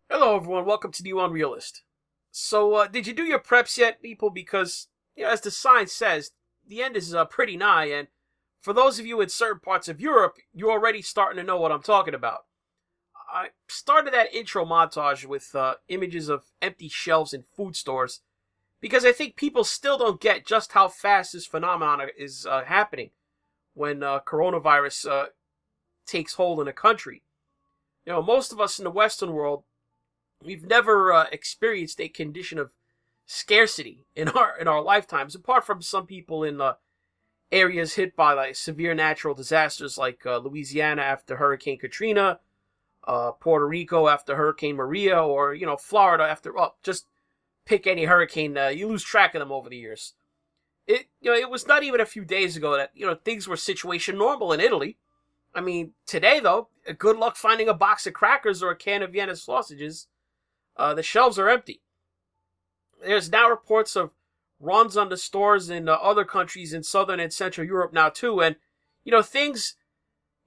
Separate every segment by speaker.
Speaker 1: Hello, everyone. Welcome to NeoUnrealist. So, did you do your preps yet, people? Because, as the sign says, the end is pretty nigh, and for those of you in certain parts of Europe, you're already starting to know what I'm talking about. I started that intro montage with images of empty shelves in food stores because I think people still don't get just how fast this phenomenon is happening when coronavirus takes hold in a country. Most of us in the Western world, we've never experienced a condition of scarcity in our lifetimes, apart from some people in areas hit by like severe natural disasters, like Louisiana after Hurricane Katrina, Puerto Rico after Hurricane Maria, or Florida after. Well, just pick any hurricane. You lose track of them over the years. It was not even a few days ago that things were situation normal in Italy. I mean, today though, good luck finding a box of crackers or a can of Vienna sausages. The shelves are empty. There's now reports of runs on the stores in other countries in Southern and Central Europe now too. And, things,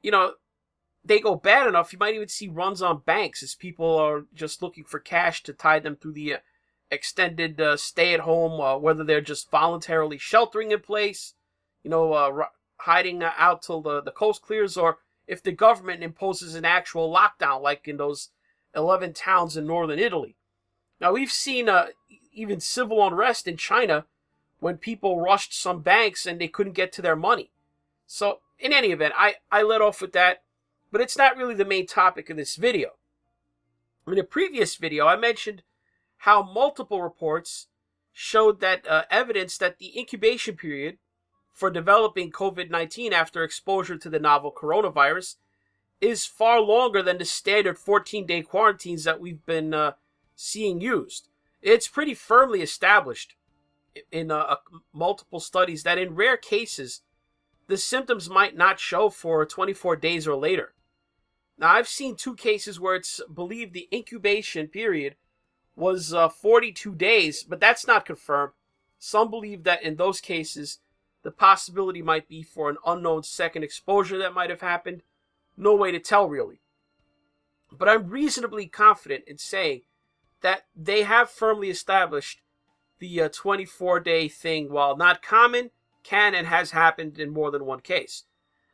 Speaker 1: they go bad enough, you might even see runs on banks as people are just looking for cash to tide them through the extended stay at home, whether they're just voluntarily sheltering in place, hiding out till the coast clears, or if the government imposes an actual lockdown like in those 11 towns in northern Italy. Now, we've seen even civil unrest in China when people rushed some banks and they couldn't get to their money. So, in any event, I let off with that, but it's not really the main topic of this video. In a previous video, I mentioned how multiple reports showed that evidence that the incubation period for developing COVID-19 after exposure to the novel coronavirus is far longer than the standard 14-day quarantines that we've been seeing used. It's pretty firmly established in multiple studies that in rare cases, the symptoms might not show for 24 days or later. Now, I've seen 2 cases where it's believed the incubation period was 42 days, but that's not confirmed. Some believe that in those cases, the possibility might be for an unknown second exposure that might have happened. No way to tell, really. But I'm reasonably confident in saying that they have firmly established the 24-day thing, while not common, can and has happened in more than one case.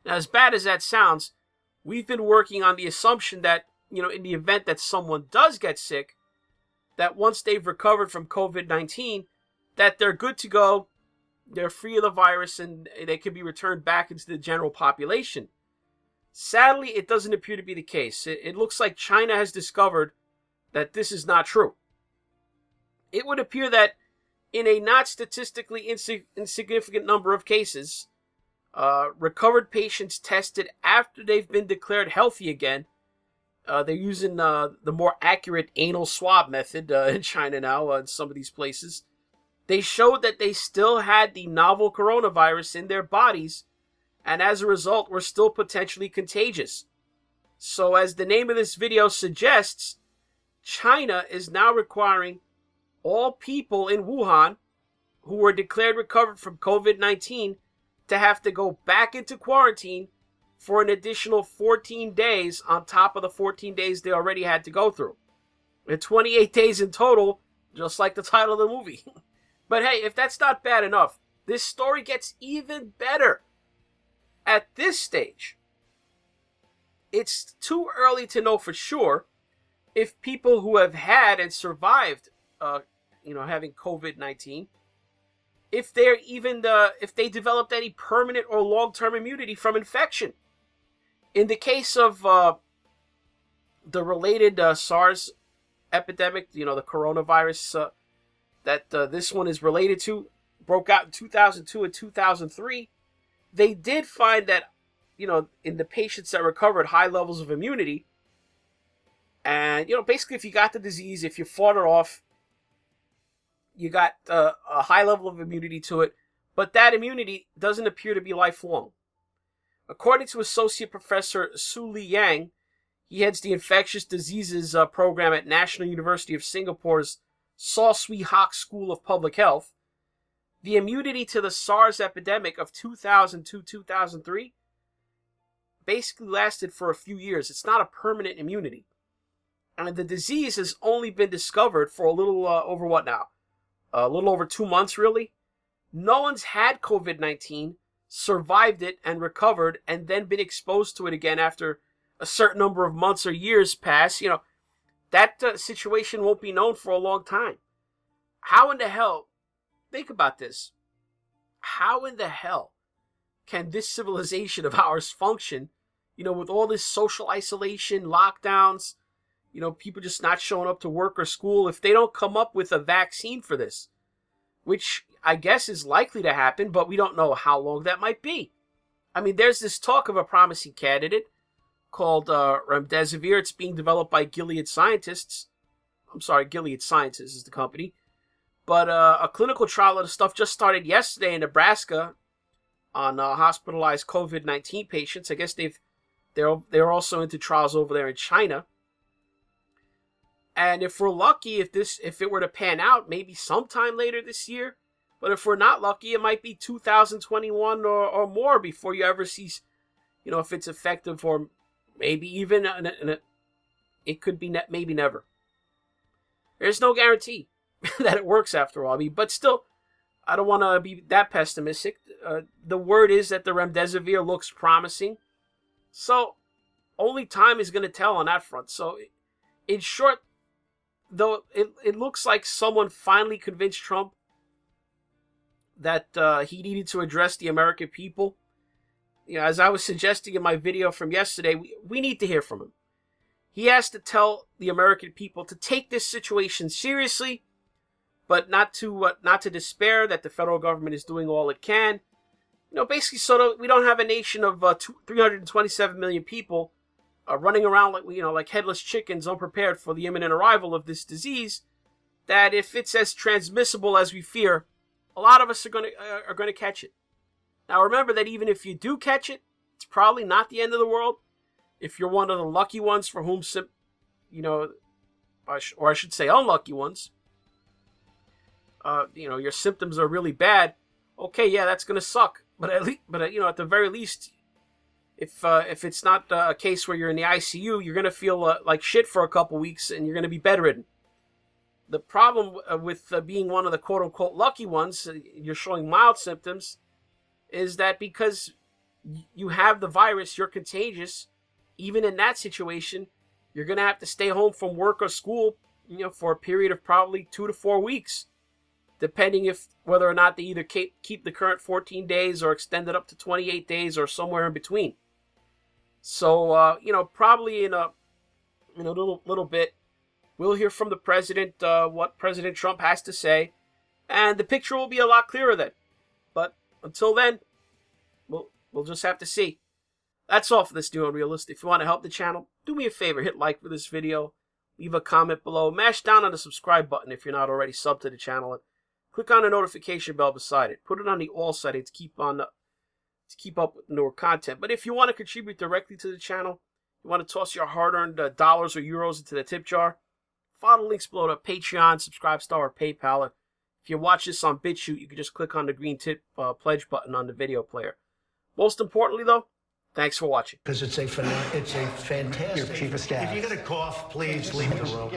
Speaker 1: Now, as bad as that sounds, we've been working on the assumption that, in the event that someone does get sick, that once they've recovered from COVID-19, that they're good to go, they're free of the virus, and they can be returned back into the general population. Sadly, it doesn't appear to be the case. It looks like China has discovered that this is not true. It would appear that in a not statistically insignificant number of cases, recovered patients tested after they've been declared healthy again, they're using the more accurate anal swab method in China now, in some of these places. They showed that they still had the novel coronavirus in their bodies, and as a result, were still potentially contagious. So as the name of this video suggests, China is now requiring all people in Wuhan who were declared recovered from COVID-19 to have to go back into quarantine for an additional 14 days on top of the 14 days they already had to go through. And 28 days in total, just like the title of the movie. But hey, if that's not bad enough, this story gets even better. At this stage, it's too early to know for sure if people who have had and survived, having COVID-19, if they developed any permanent or long-term immunity from infection. In the case of the related SARS epidemic, the coronavirus that this one is related to, broke out in 2002 and 2003. They did find that in the patients that recovered, high levels of immunity. And, basically if you got the disease, if you fought it off, you got a high level of immunity to it. But that immunity doesn't appear to be lifelong. According to Associate Professor Su Li Yang, he heads the infectious diseases program at National University of Singapore's Saw Swee Hock School of Public Health. The immunity to the SARS epidemic of 2002-2003 basically lasted for a few years. It's not a permanent immunity. And the disease has only been discovered for a little over what now? A little over 2 months, really. No one's had COVID-19, survived it, and recovered, and then been exposed to it again after a certain number of months or years pass. That situation won't be known for a long time. How in the hell, think about this, how in the hell can this civilization of ours function, with all this social isolation, lockdowns, people just not showing up to work or school, if they don't come up with a vaccine for this, which I guess is likely to happen, but we don't know how long that might be. I mean, there's this talk of a promising candidate called remdesivir. It's being developed by Gilead Scientists. I'm sorry, Gilead Sciences is the company. But a clinical trial of the stuff just started yesterday in Nebraska on hospitalized COVID-19 patients. I guess they're also into trials over there in China. And if we're lucky, if it were to pan out, maybe sometime later this year. But if we're not lucky, it might be 2021 or more before you ever see, if it's effective, or maybe even it could be maybe never. There's no guarantee that it works after all. But still, I don't want to be that pessimistic. The word is that the remdesivir looks promising. So only time is going to tell on that front. So in short, though, it looks like someone finally convinced Trump that he needed to address the American people. As I was suggesting in my video from yesterday, we need to hear from him. He has to tell the American people to take this situation seriously, but not to despair, that the federal government is doing all it can. Basically, so that we don't have a nation of 327 million people running around like headless chickens, unprepared for the imminent arrival of this disease. That if it's as transmissible as we fear, a lot of us are going to catch it. Now remember that even if you do catch it, it's probably not the end of the world. If you're one of the lucky ones for whom, or I should say unlucky ones, your symptoms are really bad. Okay, yeah, that's going to suck. But at the very least, if it's not a case where you're in the ICU, you're going to feel like shit for a couple weeks and you're going to be bedridden. The problem with being one of the quote-unquote lucky ones, you're showing mild symptoms, is that because you have the virus, you're contagious. Even in that situation, you're going to have to stay home from work or school, for a period of probably 2 to 4 weeks, depending whether or not they either keep the current 14 days or extend it up to 28 days or somewhere in between. So, probably in a little bit, we'll hear from the president what President Trump has to say, and the picture will be a lot clearer then. But until then, we'll just have to see. That's all for this NeoUnrealist. If you want to help the channel, do me a favor, hit like for this video, leave a comment below, mash down on the subscribe button if you're not already subbed to the channel, and click on the notification bell beside it. Put it on the all setting to keep up with newer content. But if you want to contribute directly to the channel, you want to toss your hard-earned dollars or euros into the tip jar, follow the links below to Patreon, Subscribestar, or PayPal. If you watch this on BitChute, you can just click on the green tip pledge button on the video player. Most importantly, though, thanks for watching.
Speaker 2: Because it's a fantastic...
Speaker 3: Your chief of staff.
Speaker 2: If you get a cough, please leave the room.